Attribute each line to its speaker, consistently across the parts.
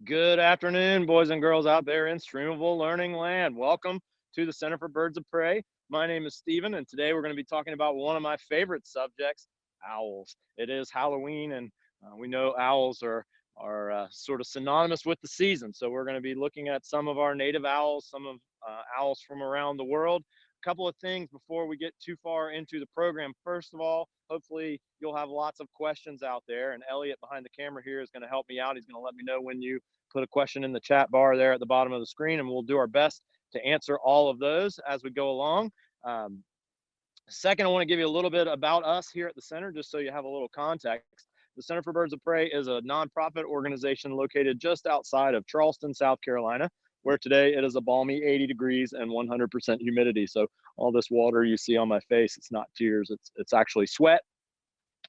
Speaker 1: Good afternoon, boys and girls out there in Streamable Learning land. Welcome to the Center for Birds of Prey. My name is Stephen, and today we're going to be talking about one of my favorite subjects, owls. It is Halloween, and we know owls are sort of synonymous with the season. So we're going to be looking at some of our native owls, some of owls from around the world. A couple of things before we get too far into the program. First of all, hopefully you'll have lots of questions out there, and Elliot behind the camera here is going to help me out. He's going to let me know when you put a question in the chat bar there at the bottom of the screen, and we'll do our best to answer all of those as we go along. Second, I want to give you a little bit about us here at the center, just so you have a little context. The Center for Birds of Prey is a nonprofit organization located just outside of Charleston, South Carolina, where today it is a balmy 80 degrees and 100% humidity. So all this water you see on my face, it's not tears, it's actually sweat.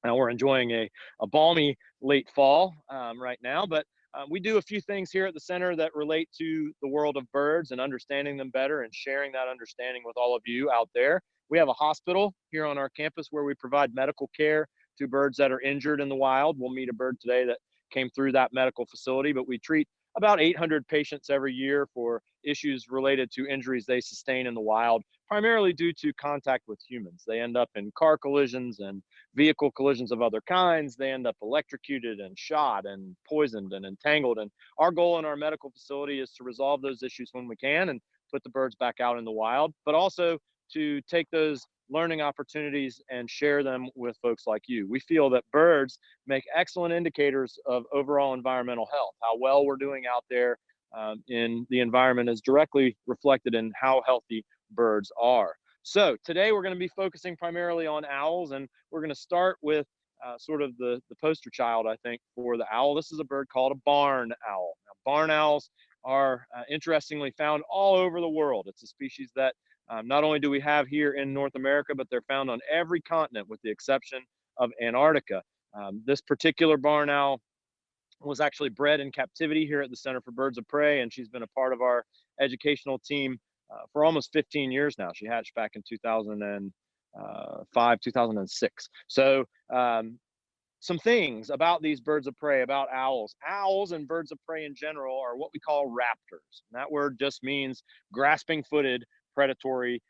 Speaker 1: And we're enjoying a balmy late fall right now, but we do a few things here at the center that relate to the world of birds and understanding them better and sharing that understanding with all of you out there. We have a hospital here on our campus where we provide medical care to birds that are injured in the wild. We'll meet a bird today that came through that medical facility, but we treat about 800 patients every year for issues related to injuries they sustain in the wild, primarily due to contact with humans. They end up in car collisions and vehicle collisions of other kinds. They end up electrocuted and shot and poisoned and entangled. And our goal in our medical facility is to resolve those issues when we can and put the birds back out in the wild, but also to take those learning opportunities and share them with folks like you. We feel that birds make excellent indicators of overall environmental health. How well we're doing out there in the environment is directly reflected in how healthy birds are. So today we're going to be focusing primarily on owls, and we're going to start with sort of the poster child, I think, for the owl. This is a bird called a barn owl. Now, barn owls are interestingly found all over the world. It's a species that not only do we have here in North America, but they're found on every continent with the exception of Antarctica. This particular barn owl was actually bred in captivity here at the Center for Birds of Prey, and she's been a part of our educational team for almost 15 years now. She hatched back in 2005, 2006. So some things about these birds of prey, about owls. Owls and birds of prey in general are what we call raptors. And that word just means grasping-footed predatory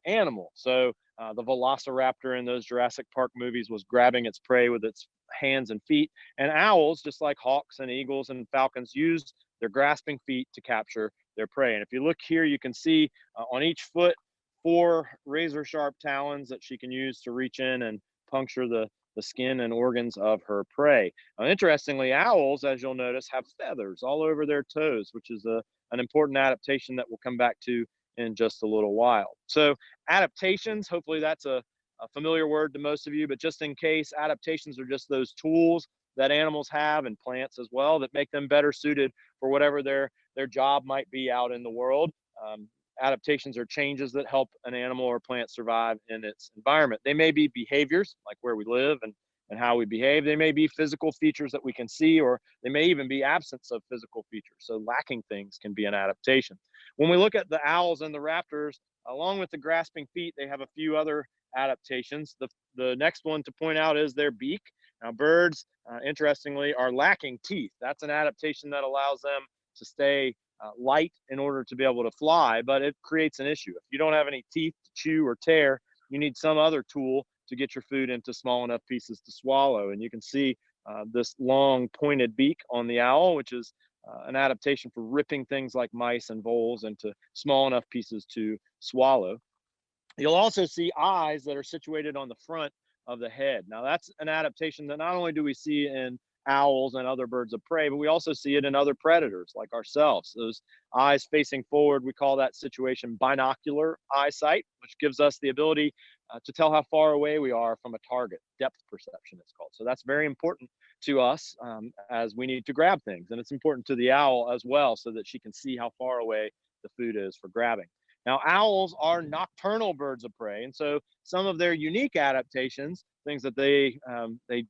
Speaker 1: animal. So the velociraptor in those Jurassic Park movies was grabbing its prey with its hands and feet. And owls, just like hawks and eagles and falcons, use their grasping feet to capture their prey. And if you look here, you can see on each foot 4 razor sharp talons that she can use to reach in and puncture the skin and organs of her prey. Now, interestingly, owls, as you'll notice, have feathers all over their toes, which is an important adaptation that we'll come back to in just a little while. So adaptations, hopefully that's a familiar word to most of you, but just in case, adaptations are just those tools that animals have, and plants as well, that make them better suited for whatever their job might be out in the world. Adaptations are changes that help an animal or plant survive in its environment. They may be behaviors, like where we live and how we behave. They may be physical features that we can see, or they may even be absence of physical features. So lacking things can be an adaptation. When we look at the owls and the raptors, along with the grasping feet, they have a few other adaptations. The next one to point out is their beak. Now, birds, interestingly, are lacking teeth. That's an adaptation that allows them to stay light in order to be able to fly, but it creates an issue. If you don't have any teeth to chew or tear, you need some other tool to get your food into small enough pieces to swallow. And you can see this long pointed beak on the owl, which is an adaptation for ripping things like mice and voles into small enough pieces to swallow. You'll also see eyes that are situated on the front of the head. Now, that's an adaptation that not only do we see in owls and other birds of prey, but we also see it in other predators like ourselves. Those eyes facing forward, we call that situation binocular eyesight, which gives us the ability to tell how far away we are from a target. Depth perception, it's called. So that's very important to us as we need to grab things. And it's important to the owl as well, so that she can see how far away the food is for grabbing. Now, owls are nocturnal birds of prey, and so some of their unique adaptations, things that they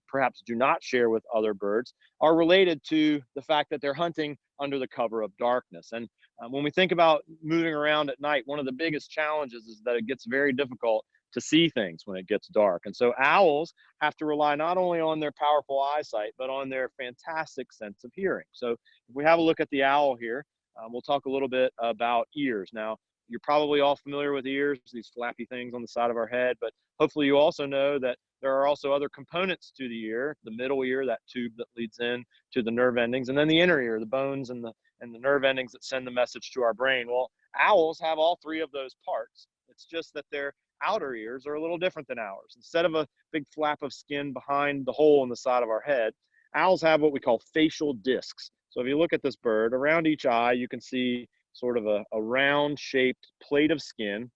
Speaker 1: perhaps do not share with other birds, are related to the fact that they're hunting under the cover of darkness. And when we think about moving around at night, one of the biggest challenges is that it gets very difficult to see things when it gets dark. And so owls have to rely not only on their powerful eyesight, but on their fantastic sense of hearing. So if we have a look at the owl here, we'll talk a little bit about ears. Now, you're probably all familiar with ears, these flappy things on the side of our head, but hopefully you also know that there are also other components to the ear, the middle ear, that tube that leads in to the nerve endings, and then the inner ear, the bones and the nerve endings that send the message to our brain. Well, owls have all three of those parts. It's just that their outer ears are a little different than ours. Instead of a big flap of skin behind the hole in the side of our head, owls have what we call facial discs. So if you look at this bird, around each eye, you can see sort of a round shaped plate of skin,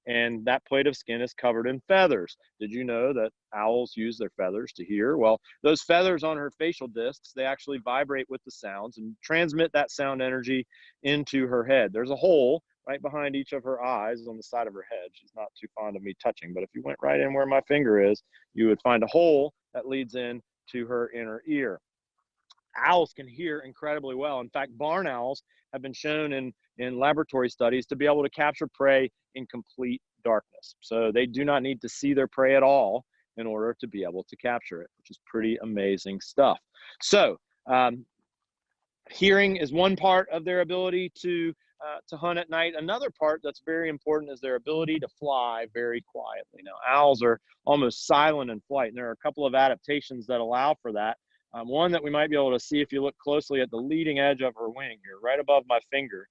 Speaker 1: and that plate of skin is covered in feathers. Did you know that owls use their feathers to hear? Well, those feathers on her facial discs, they actually vibrate with the sounds and transmit that sound energy into her head. There's a hole right behind each of her eyes on the side of her head. She's not too fond of me touching, but if you went right in where my finger is, you would find a hole that leads in to her inner ear. Owls can hear incredibly well. In fact, barn owls have been shown in laboratory studies to be able to capture prey in complete darkness. So they do not need to see their prey at all in order to be able to capture it, which is pretty amazing stuff. So hearing is one part of their ability to hunt at night. Another part that's very important is their ability to fly very quietly. Now, owls are almost silent in flight, and there are a couple of adaptations that allow for that. One that we might be able to see if you look closely at the leading edge of her wing here, right above my finger.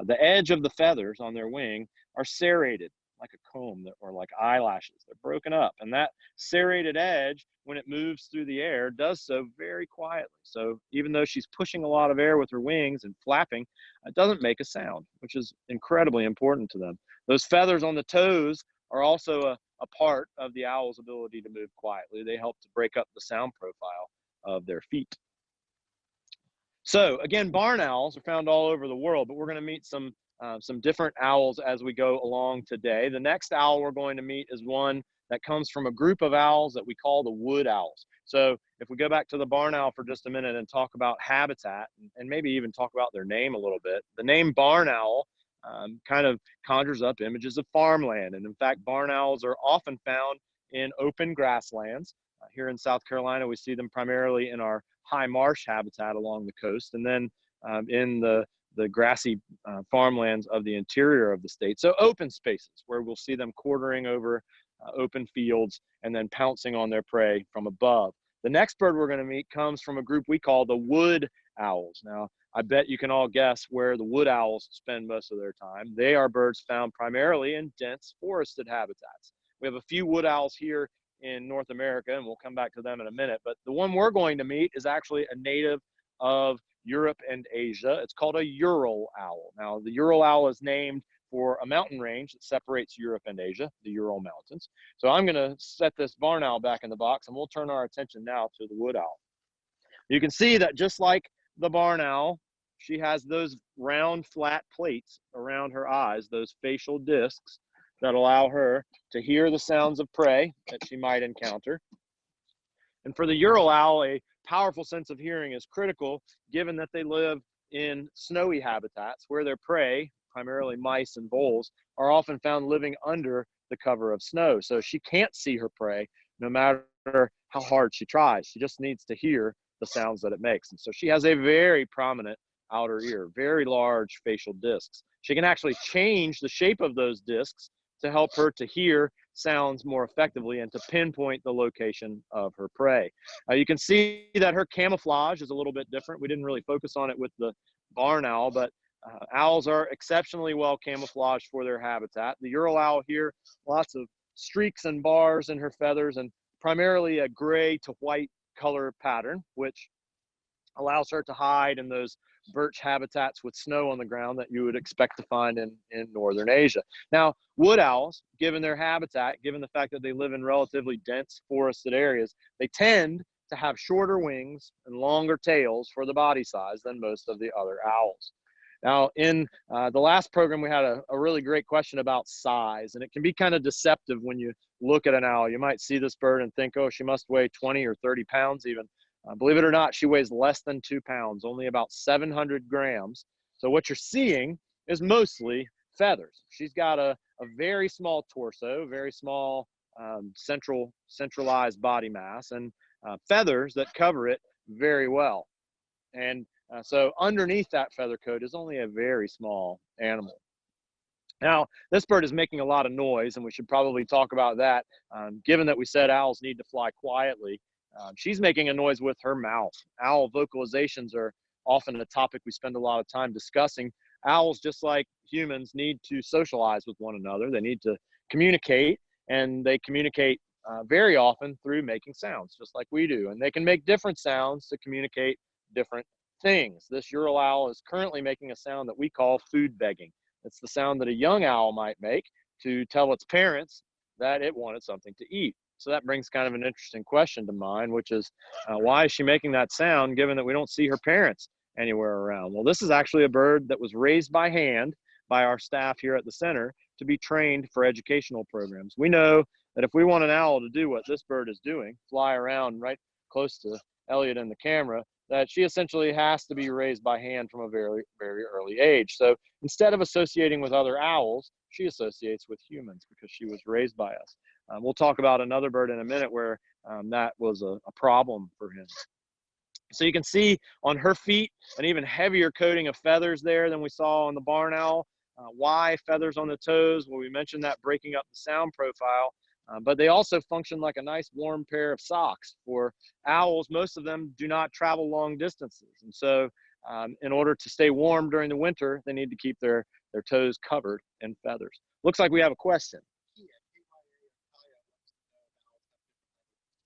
Speaker 1: The edge of the feathers on their wing are serrated like a comb, or like eyelashes. They're broken up, and that serrated edge, when it moves through the air, does so very quietly. So even though she's pushing a lot of air with her wings and flapping, it doesn't make a sound, which is incredibly important to them. Those feathers on the toes are also a part of the owl's ability to move quietly. They help to break up the sound profile of their feet. So again, barn owls are found all over the world, but we're going to meet some different owls as we go along today. The next owl we're going to meet is one that comes from a group of owls that we call the wood owls. So if we go back to the barn owl for just a minute and talk about habitat, and maybe even talk about their name a little bit, the name barn owl kind of conjures up images of farmland. And in fact, barn owls are often found in open grasslands. Here in South Carolina, we see them primarily in our high marsh habitat along the coast, and then in the grassy farmlands of the interior of the state. So open spaces where we'll see them quartering over open fields and then pouncing on their prey from above. The next bird we're going to meet comes from a group we call the wood owls. Now, I bet you can all guess where the wood owls spend most of their time. They are birds found primarily in dense forested habitats. We have a few wood owls here in North America, and we'll come back to them in a minute, but the one we're going to meet is actually a native of Europe and Asia. It's called a Ural Owl. Now, the Ural Owl is named for a mountain range that separates Europe and Asia, the Ural Mountains. So I'm going to set this barn owl back in the box, and we'll turn our attention now to the wood owl. You can see that just like the barn owl, she has those round, flat plates around her eyes, those facial discs that allow her to hear the sounds of prey that she might encounter. And for the Ural owl, a powerful sense of hearing is critical, given that they live in snowy habitats where their prey, primarily mice and voles, are often found living under the cover of snow. So she can't see her prey no matter how hard she tries. She just needs to hear the sounds that it makes. And so she has a very prominent outer ear, very large facial discs. She can actually change the shape of those discs to help her to hear sounds more effectively and to pinpoint the location of her prey. You can see that her camouflage is a little bit different. We didn't really focus on it with the barn owl, but owls are exceptionally well camouflaged for their habitat. The Ural owl here, lots of streaks and bars in her feathers, and primarily a gray to white color pattern, which allows her to hide in those birch habitats with snow on the ground that you would expect to find in northern Asia. Now, wood owls, given their habitat, given the fact that they live in relatively dense forested areas, they tend to have shorter wings and longer tails for the body size than most of the other owls. Now, in the last program, we had a really great question about size, and it can be kind of deceptive when you look at an owl. You might see this bird and think, oh, she must weigh 20 or 30 pounds even. Believe it or not, she weighs less than 2 pounds, only about 700 grams. So what you're seeing is mostly feathers. She's got a very small torso, very small centralized body mass, and feathers that cover it very well. And so underneath that feather coat is only a very small animal. Now, this bird is making a lot of noise, and we should probably talk about that. Given that we said owls need to fly quietly, she's making a noise with her mouth. Owl vocalizations are often a topic we spend a lot of time discussing. Owls, just like humans, need to socialize with one another. They need to communicate, and they communicate very often through making sounds, just like we do. And they can make different sounds to communicate different things. This Ural Owl is currently making a sound that we call food begging. It's the sound that a young owl might make to tell its parents that it wanted something to eat. So that brings kind of an interesting question to mind, which is why is she making that sound given that we don't see her parents anywhere around? Well, this is actually a bird that was raised by hand by our staff here at the center to be trained for educational programs. We know that if we want an owl to do what this bird is doing, fly around right close to Elliot in the camera, that she essentially has to be raised by hand from a very, very early age. So instead of associating with other owls, she associates with humans because she was raised by us. We'll talk about another bird in a minute where that was a problem for him. So you can see on her feet an even heavier coating of feathers there than we saw on the barn owl. Why feathers on the toes? Well, we mentioned that breaking up the sound profile. But they also function like a nice warm pair of socks. For owls, most of them do not travel long distances. And so in order to stay warm during the winter, they need to keep their toes covered in feathers. Looks like we have a question.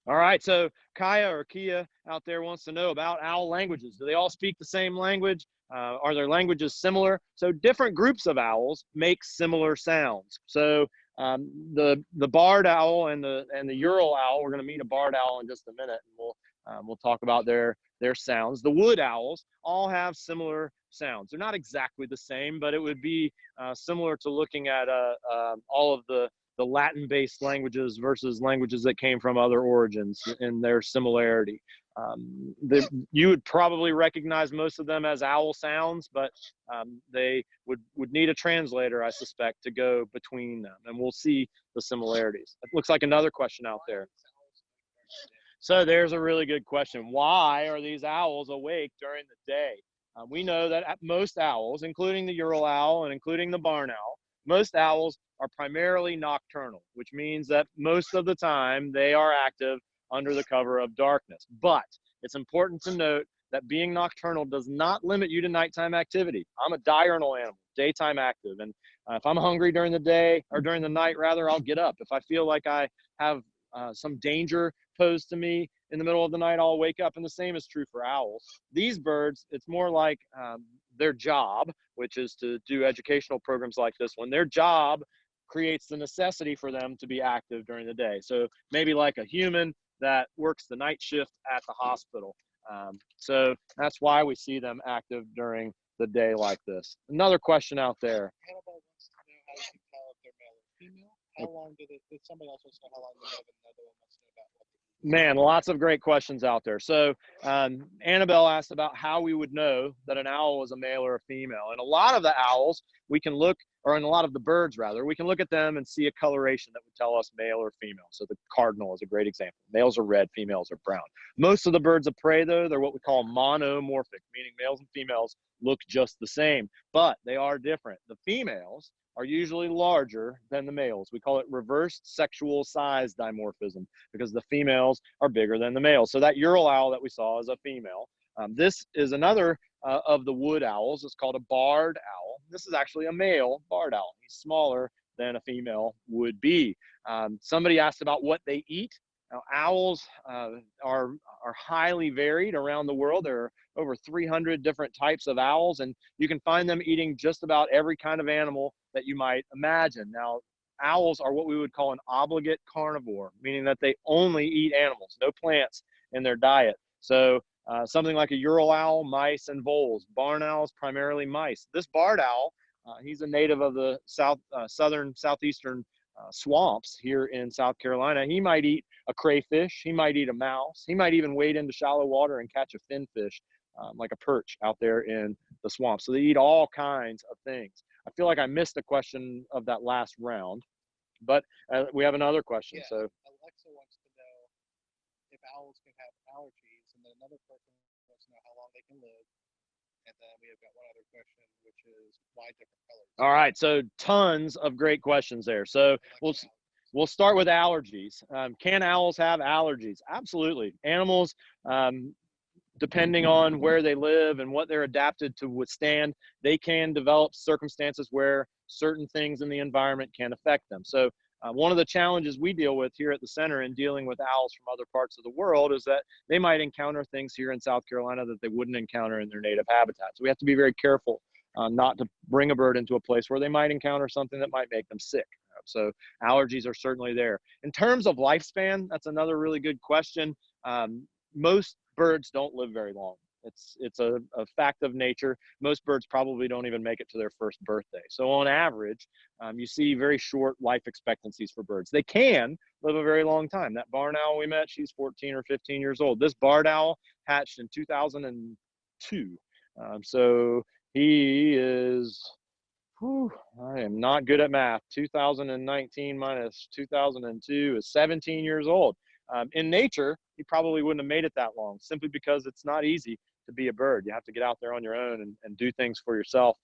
Speaker 1: All right, so Kaya or Kia out there wants to know about owl languages. Do they all speak the same language? Are their languages similar? So different groups of owls make similar sounds. So the barred owl and the Ural owl, we're going to meet a barred owl in just a minute, and we'll talk about their sounds. The wood owls all have similar sounds. They're not exactly the same, but it would be similar to looking at all of the Latin-based languages versus languages that came from other origins in their similarity. You would probably recognize most of them as owl sounds, but they would need a translator, I suspect, to go between them, and we'll see the similarities. It looks like another question out there. So there's a really good question. Why are these owls awake during the day? We know that most owls, including the Ural owl and including the barn owl, most owls are primarily nocturnal, which means that most of the time they are active under the cover of darkness. But it's important to note that being nocturnal does not limit you to nighttime activity. I'm a diurnal animal, daytime active. And if I'm hungry during the day, or during the night rather, I'll get up. If I feel like I have some danger posed to me in the middle of the night, I'll wake up. And the same is true for owls. These birds, it's more like their job, which is to do educational programs like this one. Their job creates the necessity for them to be active during the day. So maybe like a human that works the night shift at the hospital. So that's why we see them active during the day like this. Another question out there.
Speaker 2: Hannibal wants to know how you can tell if they're male or female. How long did somebody else wants to know how long they live, and another one wants to know about what they eat.
Speaker 1: Man, lots of great questions out there. So Annabelle asked about how we would know that an owl is a male or a female. And a lot of the owls, we can look, or in a lot of the birds rather, we can look at them and see a coloration that would tell us male or female. So the cardinal is a great example. Males are red, females are brown. Most of the birds of prey, though, they're what we call monomorphic, meaning males and females look just the same, but they are different. The females are usually larger than the males. We call it reversed sexual size dimorphism because the females are bigger than the males. So that Ural owl that we saw is a female. This is another of the wood owls. It's called a barred owl. This is actually a male barred owl. He's smaller than a female would be. Somebody asked about what they eat. Now, owls are highly varied around the world. There are over 300 different types of owls, and you can find them eating just about every kind of animal that you might imagine. Now, owls are what we would call an obligate carnivore, meaning that they only eat animals, no plants in their diet. So something like a Ural owl, mice and voles. Barn owls, primarily mice. This barred owl, he's a native of the southeastern swamps here in South Carolina. He might eat a crayfish, he might eat a mouse, he might even wade into shallow water and catch a finfish, like a perch out there in the swamp. So they eat all kinds of things. I feel like I missed a question of that last round, but we have another question.
Speaker 2: Yeah,
Speaker 1: So
Speaker 2: Alexa wants to know if owls can have allergies, and then another person wants to know how long they can live. And then we have got one other question, which is why different colors.
Speaker 1: all right, so tons of great questions there. So we'll start with allergies. Can owls have allergies? Absolutely. Animals, depending on where they live and what they're adapted to withstand, they can develop circumstances where certain things in the environment can affect them. So one of the challenges we deal with here at the center in dealing with owls from other parts of the world is that they might encounter things here in South Carolina that they wouldn't encounter in their native habitat. So we have to be very careful not to bring a bird into a place where they might encounter something that might make them sick. So allergies are certainly there. In terms of lifespan, that's another really good question. Most birds don't live very long. It's a fact of nature. Most birds probably don't even make it to their first birthday. So on average, you see very short life expectancies for birds. They can live a very long time. That barn owl we met, she's 14 or 15 years old. This barred owl hatched in 2002. So he is, I am not good at math. 2019 minus 2002 is 17 years old. In nature, he probably wouldn't have made it that long, simply because it's not easy to be a bird. You have to get out there on your own and do things for yourself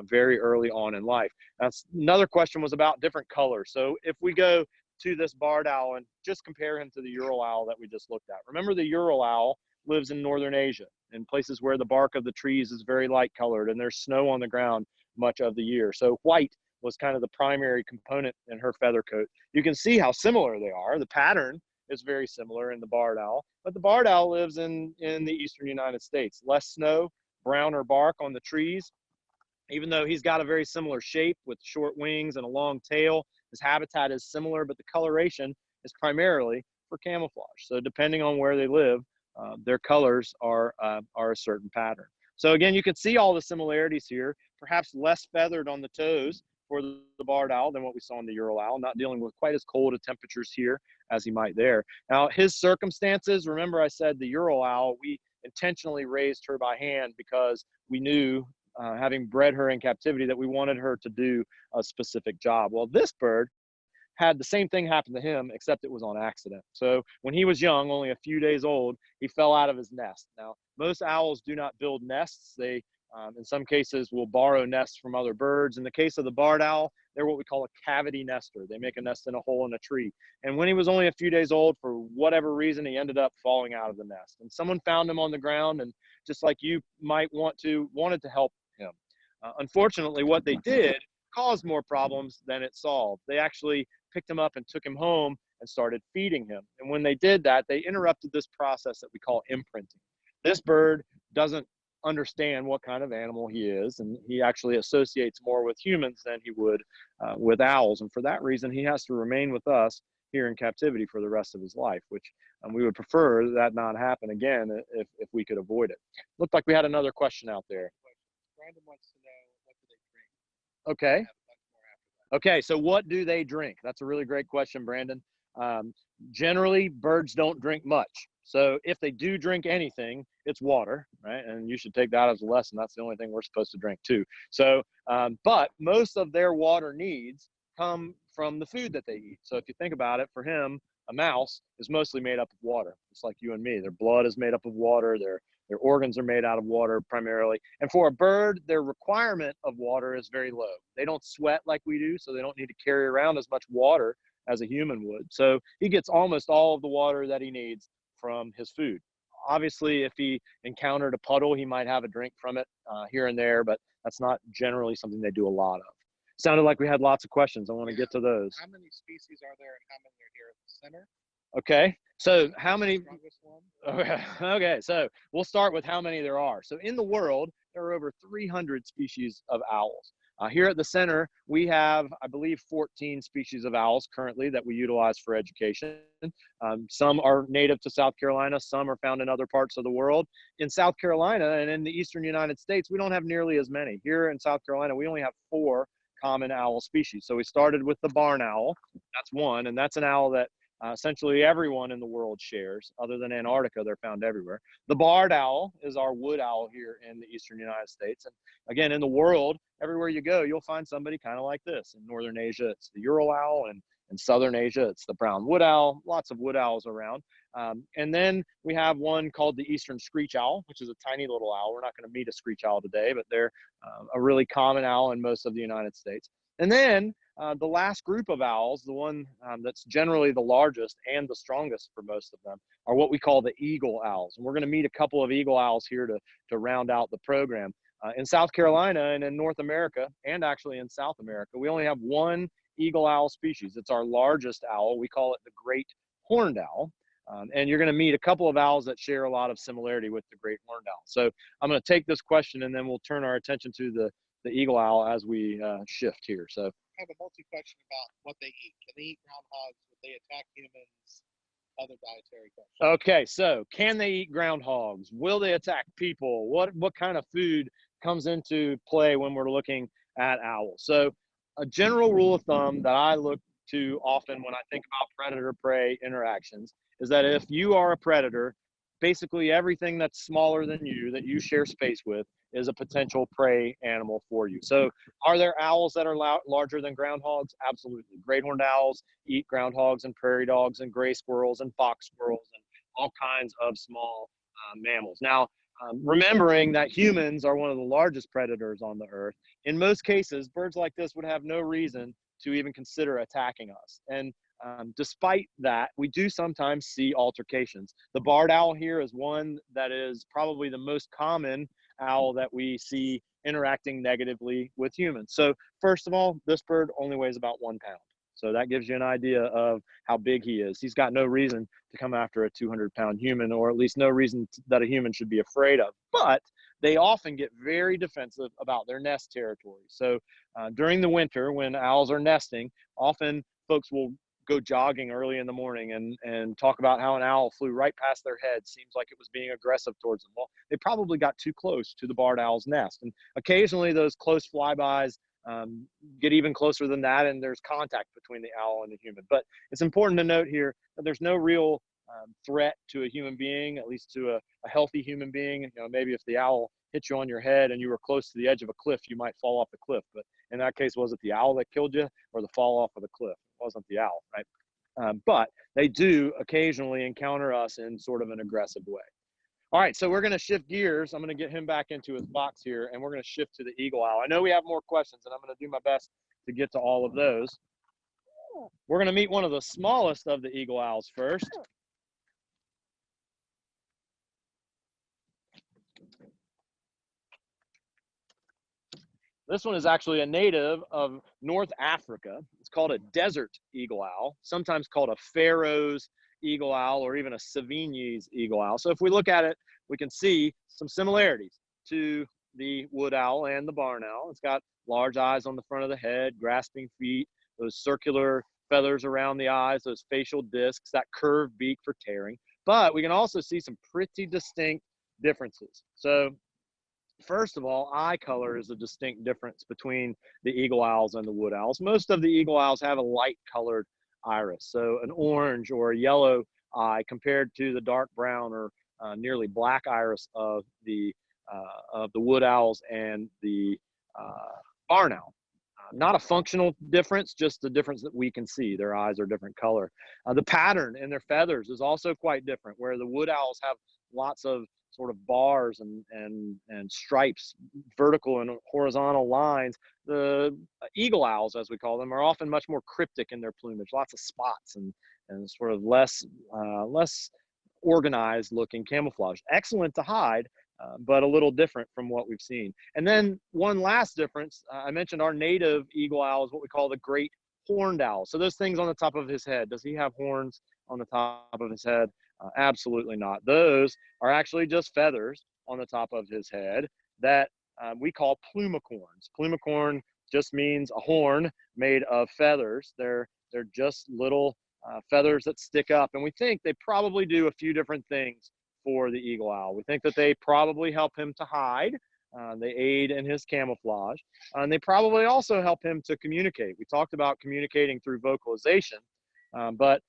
Speaker 1: very early on in life. That's another question was about different colors. So if we go to this barred owl and just compare him to the Ural Owl that we just looked at. Remember, the Ural Owl lives in northern Asia, in places where the bark of the trees is very light colored and there's snow on the ground much of the year. So white was kind of the primary component in her feather coat. You can see how similar they are. The pattern is very similar in the barred owl, but the barred owl lives in the eastern United States. Less snow, browner bark on the trees. Even though he's got a very similar shape with short wings and a long tail, his habitat is similar, but the coloration is primarily for camouflage. So depending on where they live, their colors are a certain pattern. So again, you can see all the similarities here, perhaps less feathered on the toes for the barred owl than what we saw in the Ural Owl, not dealing with quite as cold of temperatures here as he might there. Now, his circumstances, remember I said the Ural Owl, we intentionally raised her by hand because we knew, having bred her in captivity, that we wanted her to do a specific job. Well, this bird had the same thing happen to him, except it was on accident. So when he was young, only a few days old, he fell out of his nest. Now, most owls do not build nests. They, in some cases, will borrow nests from other birds. In the case of the barred owl, they're what we call a cavity nester. They make a nest in a hole in a tree. And when he was only a few days old, for whatever reason, he ended up falling out of the nest. And someone found him on the ground, and just like you might wanted to help him. Unfortunately, what they did caused more problems than it solved. They actually picked him up and took him home and started feeding him. And when they did that, they interrupted this process that we call imprinting. This bird doesn't understand what kind of animal he is, and he actually associates more with humans than he would with owls. And for that reason, he has to remain with us here in captivity for the rest of his life, which we would prefer that not happen again if we could avoid it. Looked like we had another question out there.
Speaker 2: Brandon wants to know, what do they drink?
Speaker 1: Okay. Okay, so what do they drink? That's a really great question, Brandon. Generally, birds don't drink much. So if they do drink anything, it's water, right? And you should take that as a lesson. That's the only thing we're supposed to drink too. So, but most of their water needs come from the food that they eat. So if you think about it, for him, a mouse is mostly made up of water, just like you and me. Their blood is made up of water. Their organs are made out of water primarily. And for a bird, their requirement of water is very low. They don't sweat like we do, so they don't need to carry around as much water as a human would. So he gets almost all of the water that he needs from his food. Obviously, if he encountered a puddle, he might have a drink from it here and there, but that's not generally something they do a lot of. Sounded like we had lots of questions. I want to get to those.
Speaker 2: How many species are there and how many are here at the center?
Speaker 1: Okay, so how many?
Speaker 2: Strongest one?
Speaker 1: Okay, so we'll start with how many there are. So in the world, there are over 300 species of owls. Here at the center, we have, I believe, 14 species of owls currently that we utilize for education. Some are native to South Carolina, some are found in other parts of the world. In South Carolina and in the eastern United States, we don't have nearly as many. Here in South Carolina, we only have 4 common owl species. So we started with the barn owl, that's one, and that's an owl that essentially everyone in the world shares. Other than Antarctica, they're found everywhere. The barred owl is our wood owl here in the eastern United States. And again, in the world, everywhere you go, you'll find somebody kind of like this. In northern Asia, it's the Ural Owl, and in southern Asia, it's the brown wood owl. Lots of wood owls around. And then we have one called the eastern screech owl, which is a tiny little owl. We're not going to meet a screech owl today, but they're a really common owl in most of the United States. And then the last group of owls, the one that's generally the largest and the strongest for most of them, are what we call the eagle owls. And we're going to meet a couple of eagle owls here to round out the program. In South Carolina and in North America, and actually in South America, we only have one eagle owl species. It's our largest owl. We call it the great horned owl. And you're going to meet a couple of owls that share a lot of similarity with the great horned owl. So I'm going to take this question and then we'll turn our attention to the eagle owl as we shift here. So
Speaker 2: I have a multi-question about what they eat. Can they eat groundhogs? Would they attack humans? Other dietary questions.
Speaker 1: Okay, so can they eat groundhogs? Will they attack people? What kind of food comes into play when we're looking at owls? So a general rule of thumb that I look to often when I think about predator-prey interactions is that if you are a predator, basically everything that's smaller than you, that you share space with, is a potential prey animal for you. So are there owls that are larger than groundhogs? Absolutely. Great horned owls eat groundhogs and prairie dogs and gray squirrels and fox squirrels and all kinds of small mammals. Now, remembering that humans are one of the largest predators on the earth, in most cases, birds like this would have no reason to even consider attacking us. And despite that, we do sometimes see altercations. The barred owl here is one that is probably the most common owl that we see interacting negatively with humans. So first of all, this bird only weighs about 1 pound. So that gives you an idea of how big he is. He's got no reason to come after a 200-pound human, or at least no reason that a human should be afraid of. But they often get very defensive about their nest territory. So during the winter, when owls are nesting, often folks will go jogging early in the morning and talk about how an owl flew right past their head, seems like it was being aggressive towards them. Well, they probably got too close to the barred owl's nest. And occasionally those close flybys get even closer than that, and there's contact between the owl and the human. But it's important to note here that there's no real threat to a human being, at least to a healthy human being. You know, maybe if the owl hit you on your head and you were close to the edge of a cliff, you might fall off the cliff. But in that case, was it the owl that killed you or the fall off of the cliff? It wasn't the owl, right? But they do occasionally encounter us in sort of an aggressive way. All right, so we're going to shift gears. I'm going to get him back into his box here, and we're going to shift to the eagle owl. I know we have more questions, and I'm going to do my best to get to all of those. We're going to meet one of the smallest of the eagle owls first. This one is actually a native of North Africa. It's called a desert eagle owl, sometimes called a Pharaoh's eagle owl or even a Savigny's eagle owl. So if we look at it, we can see some similarities to the wood owl and the barn owl. It's got large eyes on the front of the head, grasping feet, those circular feathers around the eyes, those facial discs, that curved beak for tearing. But we can also see some pretty distinct differences. So first of all, eye color is a distinct difference between the eagle owls and the wood owls. Most of the eagle owls have a light colored iris, so an orange or a yellow eye compared to the dark brown or nearly black iris of the wood owls and the barn owl. Not a functional difference, just the difference that we can see. Their eyes are different color. The pattern in their feathers is also quite different, where the wood owls have lots of sort of bars and stripes, vertical and horizontal lines. The eagle owls, as we call them, are often much more cryptic in their plumage, lots of spots and sort of less organized looking camouflage. Excellent to hide, but a little different from what we've seen. And then one last difference, I mentioned our native eagle owl is what we call the great horned owl. So those things on the top of his head, does he have horns on the top of his head? Absolutely not. Those are actually just feathers on the top of his head that we call plumicorns. Plumicorn just means a horn made of feathers. They're just little feathers that stick up, and we think they probably do a few different things for the eagle owl. We think that they probably help him to hide. They aid in his camouflage, and they probably also help him to communicate. We talked about communicating through vocalization, but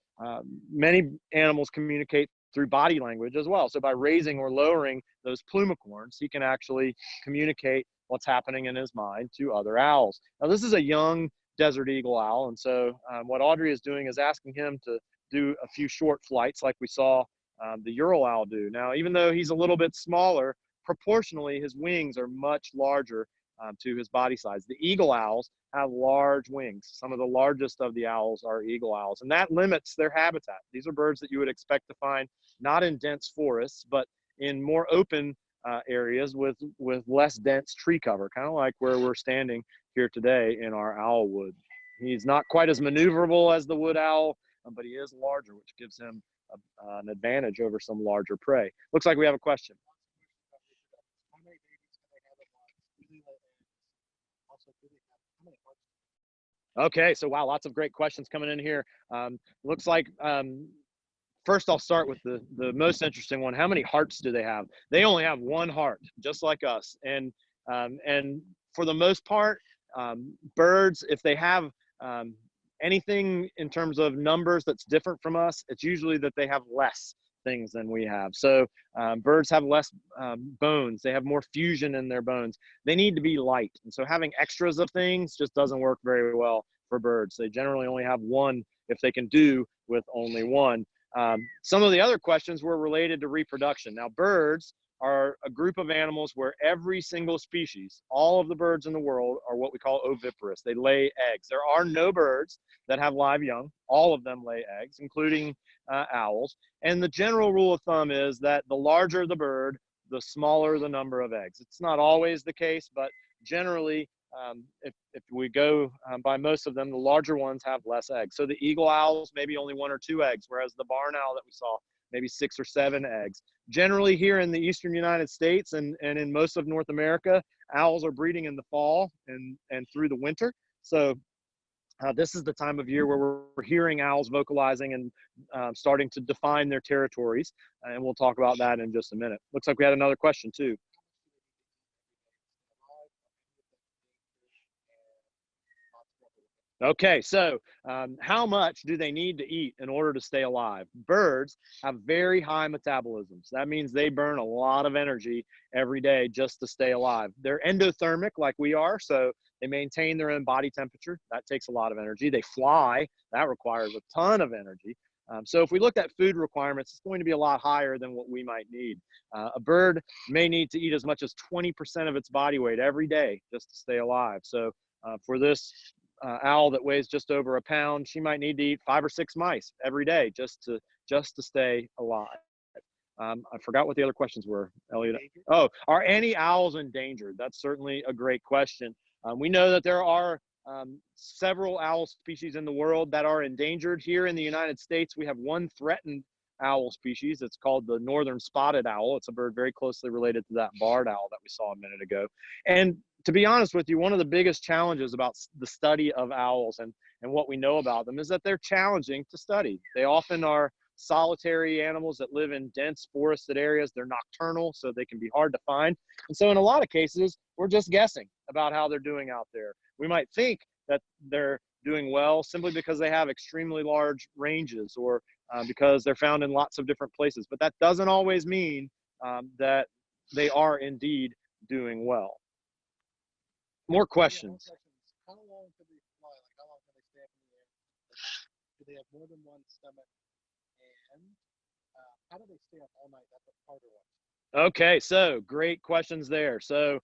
Speaker 1: Many animals communicate through body language as well. So by raising or lowering those plumicorns, he can actually communicate what's happening in his mind to other owls. Now, this is a young desert eagle owl, and so what Audrey is doing is asking him to do a few short flights like we saw the Ural Owl do. Now, even though he's a little bit smaller, proportionally his wings are much larger to his body size. The eagle owls have large wings. Some of the largest of the owls are eagle owls, and that limits their habitat. These are birds that you would expect to find not in dense forests, but in more open areas with less dense tree cover, kind of like where we're standing here today in our owl wood. He's not quite as maneuverable as the wood owl, but he is larger, which gives him an advantage over some larger prey. Looks like we have a question.
Speaker 2: How many babies can they have at once? Do they lay eggs? Also, do they have how many hearts?
Speaker 1: Okay, so wow, lots of great questions coming in here. Looks like first I'll start with the most interesting one. How many hearts do they have? They only have one heart, just like us. And for the most part, birds, if they have anything in terms of numbers that's different from us, it's usually that they have less things than we have. So birds have less bones. They have more fusion in their bones. They need to be light. And so having extras of things just doesn't work very well for birds. They generally only have one if they can do with only one. Some of the other questions were related to reproduction. Now, birds are a group of animals where every single species, all of the birds in the world, are what we call oviparous. They lay eggs. There are no birds that have live young. All of them lay eggs, including owls. And the general rule of thumb is that the larger the bird, the smaller the number of eggs. It's not always the case, but generally, if we go by most of them, the larger ones have less eggs. So the eagle owls, maybe only 1 or 2 eggs, whereas the barn owl that we saw, maybe 6 or 7 eggs. Generally here in the eastern United States and in most of North America, owls are breeding in the fall and through the winter. So this is the time of year where we're hearing owls vocalizing and starting to define their territories. And we'll talk about that in just a minute. Looks like we had another question too. Okay, so how much do they need to eat in order to stay alive? Birds have very high metabolisms. That means they burn a lot of energy every day just to stay alive. They're endothermic like we are, so they maintain their own body temperature. That takes a lot of energy. They fly. That requires a ton of energy. So if we looked at food requirements, it's going to be a lot higher than what we might need. A bird may need to eat as much as 20% of its body weight every day just to stay alive. So for this owl that weighs just over a pound, she might need to eat 5 or 6 mice every day just to stay alive. I forgot what the other questions were, Elliot. Oh, are any owls endangered? That's certainly a great question. We know that there are several owl species in the world that are endangered. Here in the United States, we have one threatened owl species. It's called the northern spotted owl. It's a bird very closely related to that barred owl that we saw a minute ago. And to be honest with you, one of the biggest challenges about the study of owls and what we know about them is that they're challenging to study. They often are solitary animals that live in dense forested areas. They're nocturnal, so they can be hard to find. And so in a lot of cases, we're just guessing about how they're doing out there. We might think that they're doing well simply because they have extremely large ranges or because they're found in lots of different places. But that doesn't always mean that they are indeed doing well. More questions.
Speaker 2: How long can they fly? Like, how long can they stay up in the air? Do they have more than one stomach? And how do they stay up all night? That's a harder one.
Speaker 1: Okay, so great questions there. So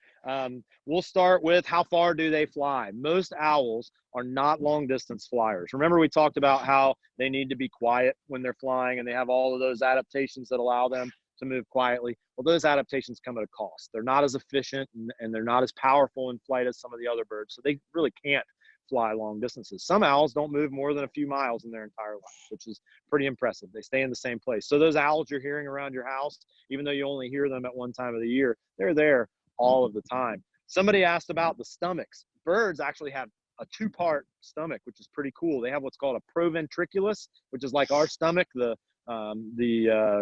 Speaker 1: we'll start with how far do they fly? Most owls are not long distance flyers. Remember we talked about how they need to be quiet when they're flying and they have all of those adaptations that allow them to move quietly. Well, those adaptations come at a cost. They're not as efficient and they're not as powerful in flight as some of the other birds. So they really can't fly long distances. Some owls don't move more than a few miles in their entire life, which is pretty impressive. They stay in the same place. So those owls you're hearing around your house, even though you only hear them at one time of the year, they're there all of the time. Somebody asked about the stomachs. Birds actually have a 2-part stomach, which is pretty cool. They have what's called a proventriculus, which is like our stomach, the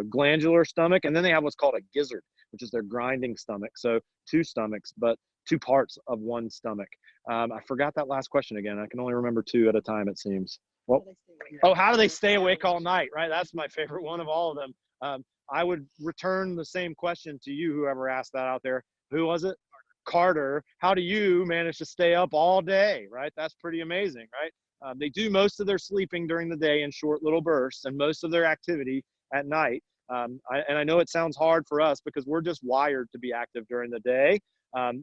Speaker 1: glandular stomach, and then they have what's called a gizzard, which is their grinding stomach. So 2 stomachs, but 2 parts of one stomach. I forgot that last question again. I can only remember 2 at a time, it seems. Well, oh, how do they stay awake all night, right? That's my favorite one of all of them. I would return the same question to you, whoever asked that out there. Who was it? Carter. How do you manage to stay up all day, right? That's pretty amazing, right? They do most of their sleeping during the day in short little bursts and most of their activity at night. And I know it sounds hard for us because we're just wired to be active during the day.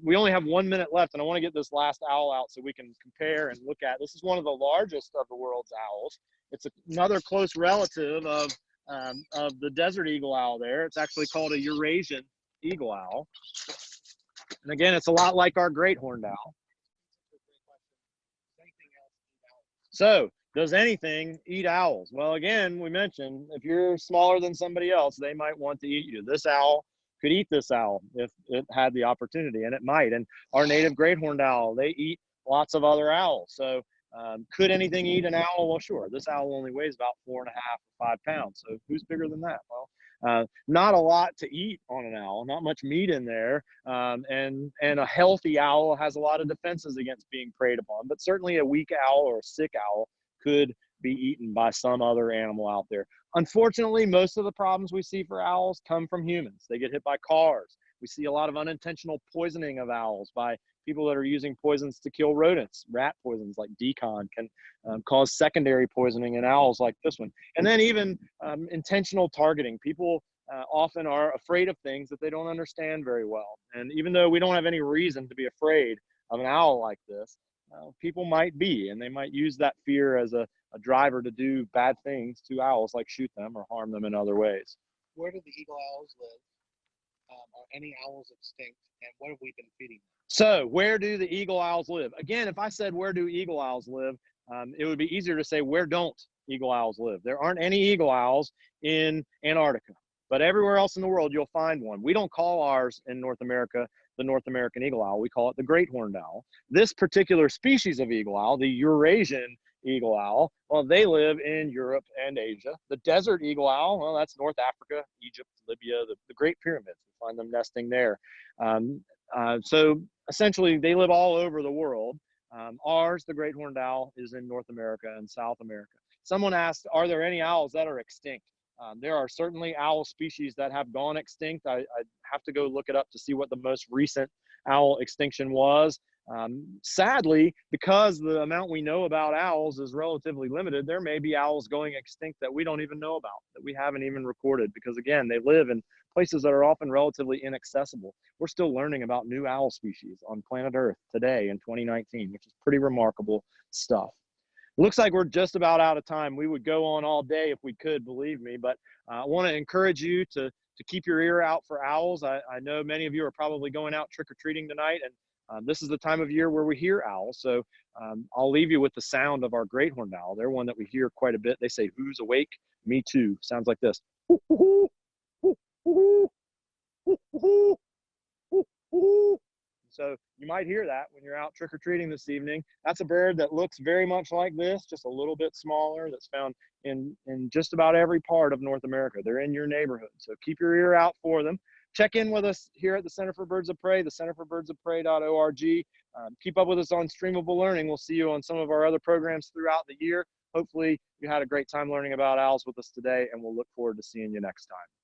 Speaker 1: We only have 1 minute left, and I want to get this last owl out so we can compare and look at. This is one of the largest of the world's owls. It's another close relative of the desert eagle owl there. It's actually called a Eurasian Eagle Owl. And again, it's a lot like our great horned owl. So, does anything eat owls? Well, again, we mentioned if you're smaller than somebody else, they might want to eat you. This owl could eat this owl if it had the opportunity, and it might. And our native great horned owl, they eat lots of other owls. So, could anything eat an owl? Well, sure. This owl only weighs about 4.5 or 5 pounds. So, who's bigger than that? Well, not a lot to eat on an owl, not much meat in there. And a healthy owl has a lot of defenses against being preyed upon, but certainly a weak owl or a sick owl could be eaten by some other animal out there. Unfortunately, most of the problems we see for owls come from humans. They get hit by cars. We see a lot of unintentional poisoning of owls by people that are using poisons to kill rodents. Rat poisons like decon can cause secondary poisoning in owls like this one. And then even intentional targeting. People often are afraid of things that they don't understand very well. And even though we don't have any reason to be afraid of an owl like this, people might be, and they might use that fear as a driver to do bad things to owls, like shoot them or harm them in other ways.
Speaker 2: Where do the eagle owls live? Are any owls extinct? And what have we been feeding them?
Speaker 1: So where do the eagle owls live? Again, if I said where do eagle owls live, it would be easier to say where don't eagle owls live. There aren't any eagle owls in Antarctica, but everywhere else in the world you'll find one. We don't call ours in North America the North American eagle owl. We call it the great horned owl. This particular species of eagle owl, the Eurasian eagle owl, well, they live in Europe and Asia. The desert eagle owl, well, that's North Africa, Egypt, Libya, the Great Pyramids. We find them nesting there. So essentially, they live all over the world. Ours, the great horned owl, is in North America and South America. Someone asked, are there any owls that are extinct? There are certainly owl species that have gone extinct. I have to go look it up to see what the most recent owl extinction was. Sadly, because the amount we know about owls is relatively limited, there may be owls going extinct that we don't even know about, that we haven't even recorded, because again, they live in places that are often relatively inaccessible. We're still learning about new owl species on planet Earth today in 2019, which is pretty remarkable stuff. Looks like we're just about out of time. We would go on all day if we could, believe me, but I want to encourage you to keep your ear out for owls. I know many of you are probably going out trick-or-treating tonight, and this is the time of year where we hear owls. So I'll leave you with the sound of our great horned owl. They're one that we hear quite a bit. They say, "Who's awake? Me too." Sounds like this. So you might hear that when you're out trick-or-treating this evening. That's a bird that looks very much like this, just a little bit smaller, that's found in just about every part of North America. They're in your neighborhood. So keep your ear out for them. Check in with us here at the Center for Birds of Prey, the centerforbirdsofprey.org. Keep up with us on Streamable Learning. We'll see you on some of our other programs throughout the year. Hopefully you had a great time learning about owls with us today, and we'll look forward to seeing you next time.